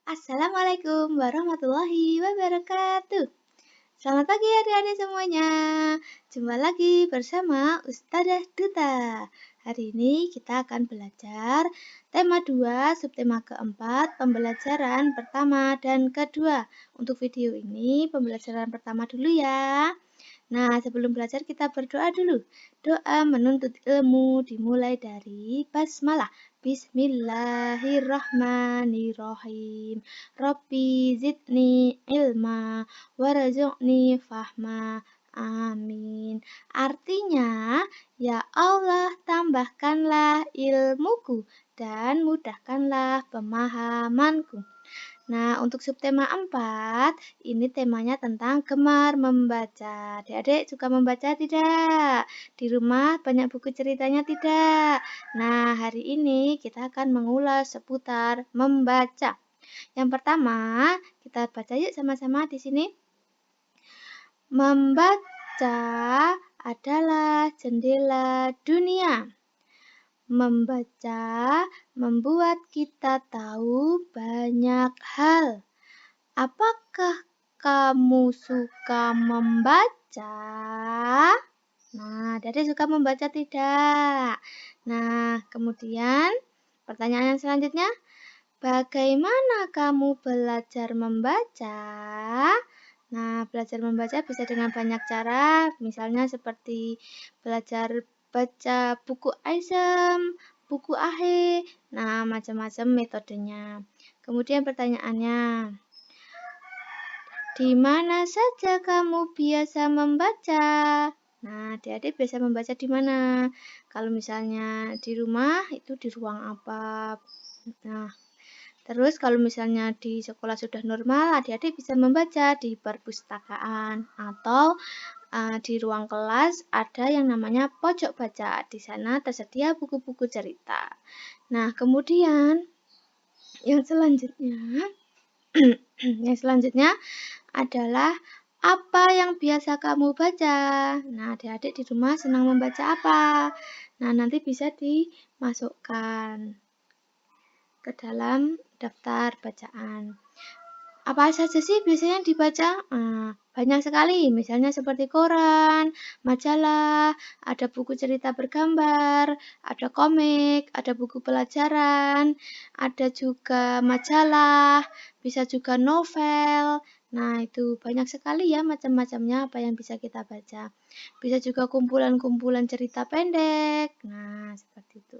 Assalamualaikum warahmatullahi wabarakatuh. Selamat pagi adik-adik semuanya. Jumpa lagi bersama Ustadzah Duta. Hari ini kita akan belajar tema 2, subtema keempat, pembelajaran pertama dan kedua. Untuk video ini pembelajaran pertama dulu ya. Nah, sebelum belajar kita berdoa dulu. Doa menuntut ilmu dimulai dari basmalah. Bismillahirrahmanirrahim. Rabbi zidni ilma warzuqni fahma. Amin. Artinya, ya Allah tambahkanlah ilmuku dan mudahkanlah pemahamanku. Nah, untuk subtema 4, ini temanya tentang gemar membaca. Adik-adik suka membaca tidak? Di rumah banyak buku ceritanya tidak? Nah, hari ini kita akan mengulas seputar membaca. Yang pertama, kita baca yuk sama-sama di sini. Membaca adalah jendela dunia. Membaca membuat kita tahu banyak hal. Apakah kamu suka membaca? Nah, Dede suka membaca tidak? Nah, kemudian pertanyaan yang selanjutnya, bagaimana kamu belajar membaca? Nah, belajar membaca bisa dengan banyak cara, misalnya seperti belajar baca buku Aisem, buku Ahe, nah macam-macam metodenya. Kemudian pertanyaannya, di mana saja kamu biasa membaca? Nah, adik-adik biasa membaca di mana? Kalau misalnya di rumah, itu di ruang apa? Nah, terus kalau misalnya di sekolah sudah normal, adik-adik bisa membaca di perpustakaan atau di ruang kelas ada yang namanya pojok baca. Di sana tersedia buku-buku cerita. Nah, kemudian yang selanjutnya adalah apa yang biasa kamu baca. Nah, adik-adik di rumah senang membaca apa? Nah, nanti bisa dimasukkan ke dalam daftar bacaan. Apa saja sih biasanya dibaca? Banyak sekali, misalnya seperti koran, majalah, ada buku cerita bergambar, ada komik, ada buku pelajaran, ada juga majalah, bisa juga novel. Nah, itu banyak sekali ya macam-macamnya apa yang bisa kita baca. Bisa juga kumpulan-kumpulan cerita pendek. Nah, seperti itu.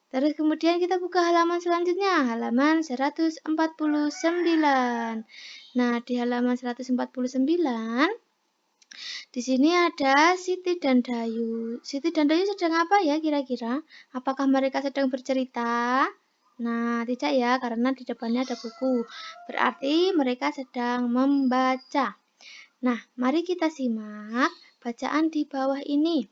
Terus kemudian kita buka halaman selanjutnya, halaman 149. Nah, di halaman 149, di sini ada Siti dan Dayu. Siti dan Dayu sedang apa ya kira-kira? Apakah mereka sedang bercerita? Nah, tidak ya, karena di depannya ada buku. Berarti mereka sedang membaca. Nah, mari kita simak bacaan di bawah ini.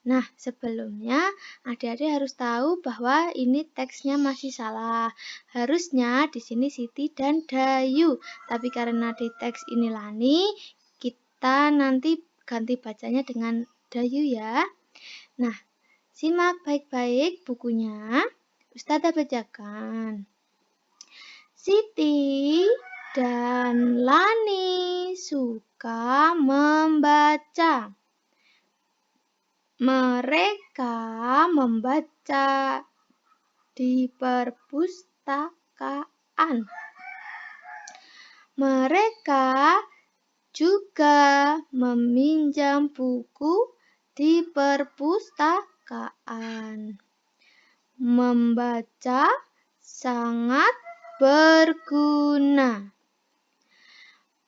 Nah, sebelumnya adik-adik harus tahu bahwa ini teksnya masih salah. Harusnya di sini Siti dan Dayu. Tapi karena di teks ini Lani, kita nanti ganti bacanya dengan Dayu ya. Nah, simak baik-baik bukunya. Ustadzah bacakan. Siti dan Lani suka membaca. Mereka membaca di perpustakaan. Mereka juga meminjam buku di perpustakaan. Membaca sangat berguna.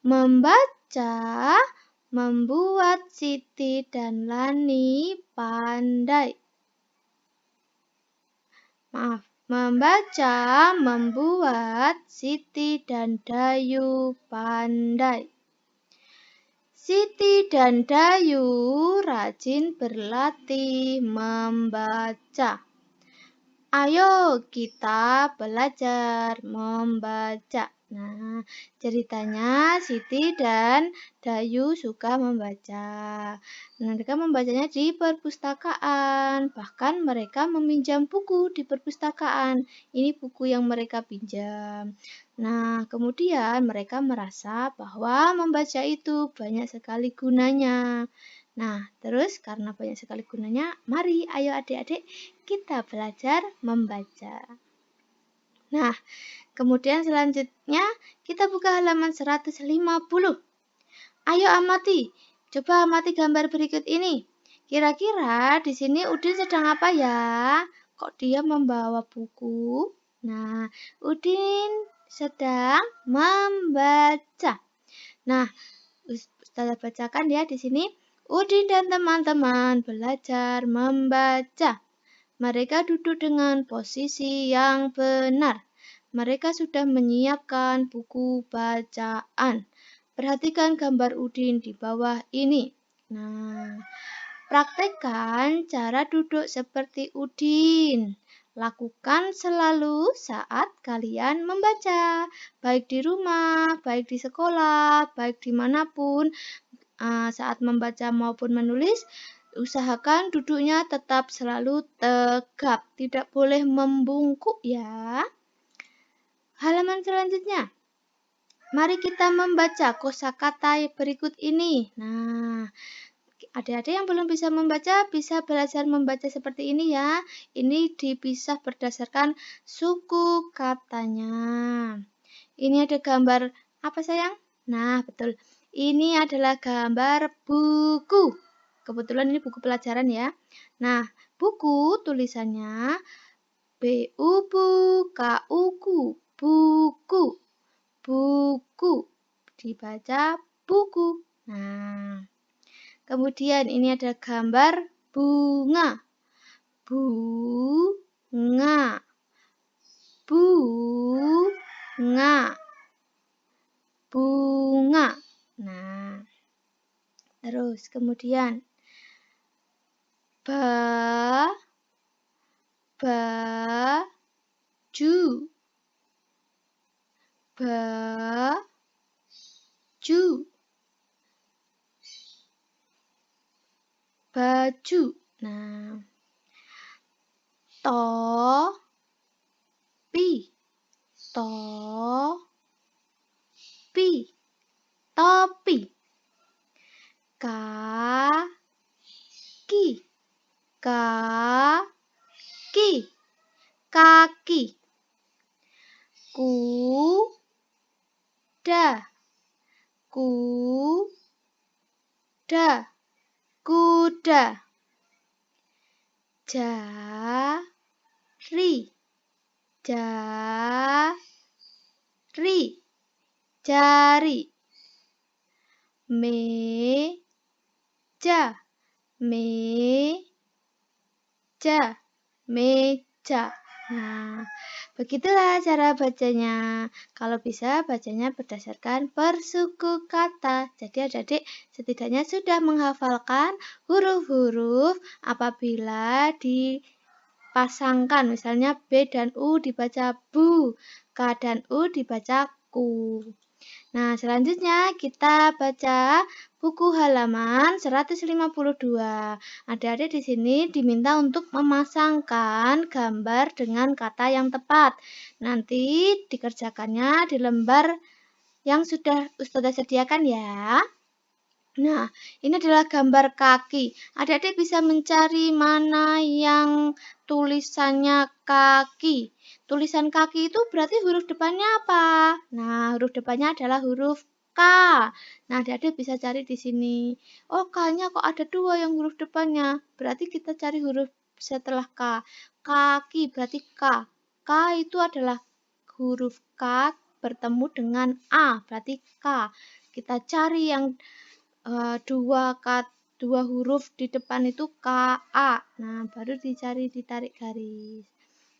Membaca membuat Siti dan Lani pandai. Membaca membuat Siti dan Dayu pandai. Siti dan Dayu rajin berlatih membaca. Ayo kita belajar membaca. Nah, ceritanya Siti dan Dayu suka membaca. Mereka membacanya di perpustakaan. Bahkan mereka meminjam buku di perpustakaan. Ini buku yang mereka pinjam. Nah, kemudian mereka merasa bahwa membaca itu banyak sekali gunanya. Nah, terus karena banyak sekali gunanya, mari ayo adik-adik kita belajar membaca. Nah, kemudian selanjutnya kita buka halaman 150. Ayo amati, coba amati gambar berikut ini. Kira-kira di sini Udin sedang apa ya? Kok dia membawa buku? Nah, Udin sedang membaca. Nah, Ustazah bacakan ya di sini. Udin dan teman-teman belajar membaca. Mereka duduk dengan posisi yang benar. Mereka sudah menyiapkan buku bacaan. Perhatikan gambar Udin di bawah ini. Nah, praktekkan cara duduk seperti Udin. Lakukan selalu saat kalian membaca. Baik di rumah, baik di sekolah, baik dimanapun. Saat membaca maupun menulis, usahakan duduknya tetap selalu tegap, tidak boleh membungkuk ya. Halaman selanjutnya. Mari kita membaca kosakata berikut ini. Nah, adik-adik yang belum bisa membaca, bisa belajar membaca seperti ini ya. Ini dipisah berdasarkan suku katanya. Ini ada gambar apa sayang? Nah, betul. Ini adalah gambar buku. Kebetulan ini buku pelajaran ya. Nah, buku tulisannya B-U-K-U-K-U, buku. Buku. Dibaca buku. Nah, kemudian ini ada gambar bunga. Bunga. Bunga. Bunga. Nah, terus kemudian baju. Baju. Baju. Nah, topi. Topi. Topi. Kaki. Kaki. Kaki. Kuda. Kuda. Kuda. Jari. Jari. Jari. Meja. Meja. Meja. Nah, begitulah cara bacanya. Kalau bisa bacanya berdasarkan persuku kata. Jadi adik-adik setidaknya sudah menghafalkan huruf-huruf apabila dipasangkan. Misalnya B dan U dibaca bu, K dan U dibaca ku. Nah, selanjutnya kita baca buku halaman 152. Adik-adik di sini diminta untuk memasangkan gambar dengan kata yang tepat. Nanti dikerjakannya di lembar yang sudah Ustazah sediakan ya. Nah, ini adalah gambar kaki. Adik-adik bisa mencari mana yang tulisannya kaki. Tulisan kaki itu berarti huruf depannya apa? Nah, huruf depannya adalah huruf K. Nah, adik-adik bisa cari di sini. Oh, K-nya kok ada 2 yang huruf depannya. Berarti kita cari huruf setelah K. Kaki berarti K. K itu adalah huruf K bertemu dengan A, berarti K. Kita cari yang dua huruf di depan itu KA. Nah, baru ditarik garis.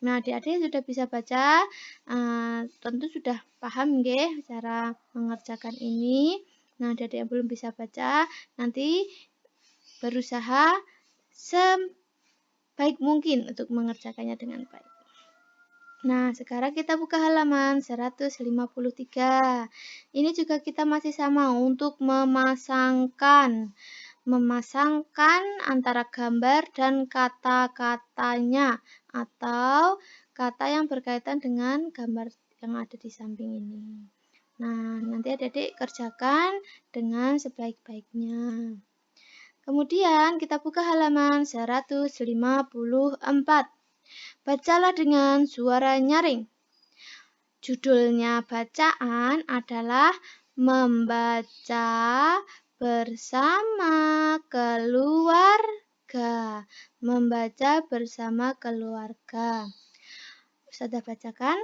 Nah, adik-adik sudah bisa baca, tentu sudah paham nggih cara mengerjakan ini. Nah, adik-adik yang belum bisa baca, nanti berusaha sebaik mungkin untuk mengerjakannya dengan baik. Nah, sekarang kita buka halaman 153. Ini juga kita masih sama untuk memasangkan antara gambar dan kata-katanya atau kata yang berkaitan dengan gambar yang ada di samping ini. Nah, nanti adik-adik kerjakan dengan sebaik-baiknya. Kemudian kita buka halaman 154. Bacalah dengan suara nyaring. Judulnya bacaan adalah Membaca Bersama Keluarga. Membaca bersama keluarga. Ustazah bacakan.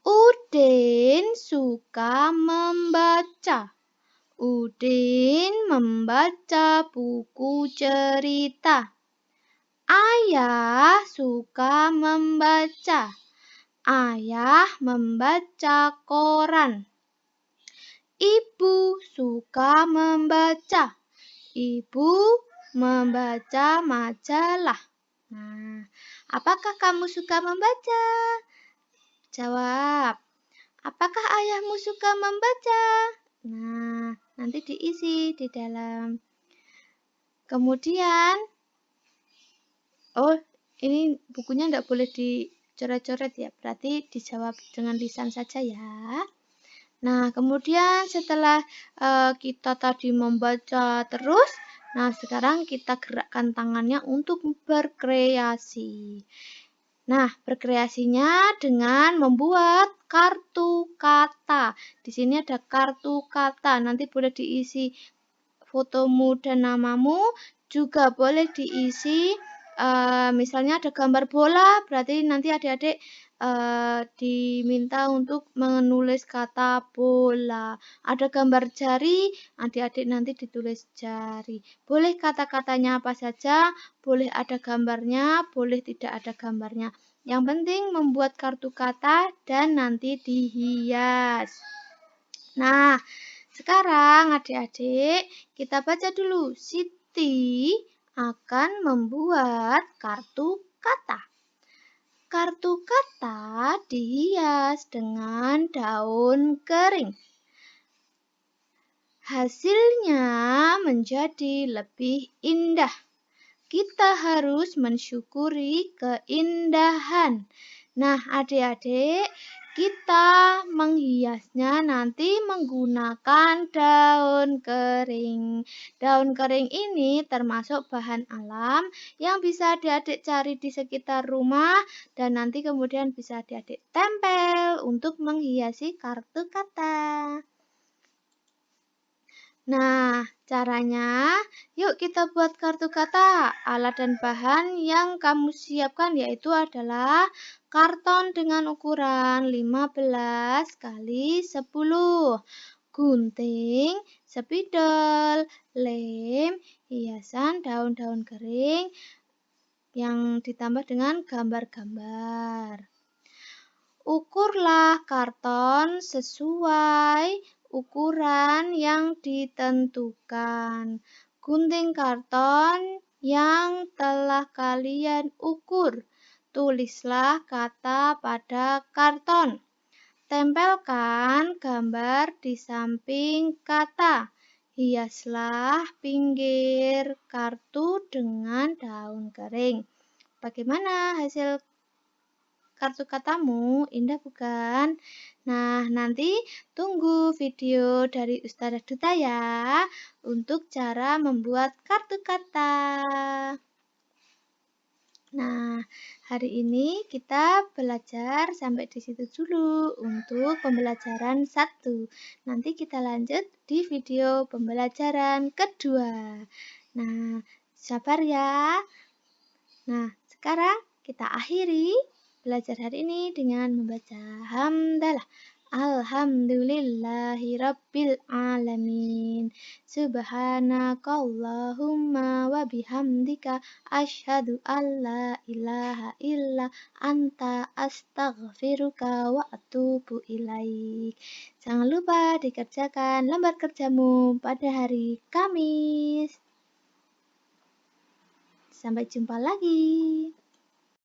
Udin suka membaca. Udin membaca buku cerita. Ayah suka membaca. Ayah membaca koran. Ibu suka membaca. Ibu membaca majalah. Nah, apakah kamu suka membaca? Jawab. Apakah ayahmu suka membaca? Nah, nanti diisi di dalam. Kemudian, ini bukunya tidak boleh dicoret-coret ya, berarti dijawab dengan lisan saja ya. Nah, kemudian setelah kita tadi membaca terus, nah sekarang kita gerakkan tangannya untuk berkreasi. Nah, berkreasinya dengan membuat kartu kata. Di sini ada kartu kata, nanti boleh diisi fotomu dan namamu, juga boleh diisi misalnya ada gambar bola, berarti nanti adik-adik diminta untuk menulis kata bola. Ada gambar jari, adik-adik nanti ditulis jari. Boleh kata-katanya apa saja, boleh ada gambarnya, boleh tidak ada gambarnya. Yang penting membuat kartu kata dan nanti dihias. Nah, sekarang adik-adik kita baca dulu. Siti akan membuat kartu kata. Kartu kata dihias dengan daun kering. Hasilnya menjadi lebih indah. Kita harus mensyukuri keindahan. Nah, adik-adik, kita menghiasnya nanti menggunakan daun kering. Daun kering ini termasuk bahan alam yang bisa adik-adik cari di sekitar rumah dan nanti kemudian bisa adik-adik tempel untuk menghiasi kartu kata. Nah, caranya, yuk kita buat kartu kata. Alat dan bahan yang kamu siapkan yaitu adalah karton dengan ukuran 15 x 10, gunting, spidol, lem, hiasan daun-daun kering yang ditambah dengan gambar-gambar. Ukurlah karton sesuai ukuran yang ditentukan. Gunting karton yang telah kalian ukur. Tulislah kata pada karton. Tempelkan gambar di samping kata. Hiaslah pinggir kartu dengan daun kering. Bagaimana hasil kartu katamu? Indah bukan? Nah, nanti tunggu video dari Ustazah Duta ya untuk cara membuat kartu kata. Nah, hari ini kita belajar sampai di situ dulu untuk pembelajaran 1. Nanti kita lanjut di video pembelajaran kedua. Nah, sabar ya. Nah, sekarang kita akhiri belajar hari ini dengan membaca hamdalah. Alhamdulillahirabbil alamin. Subhanakallahumma wa bihamdika asyhadu alla ilaha illa anta astaghfiruka wa atubu ilaik. Jangan lupa dikerjakan lembar kerjamu pada hari Kamis. Sampai jumpa lagi.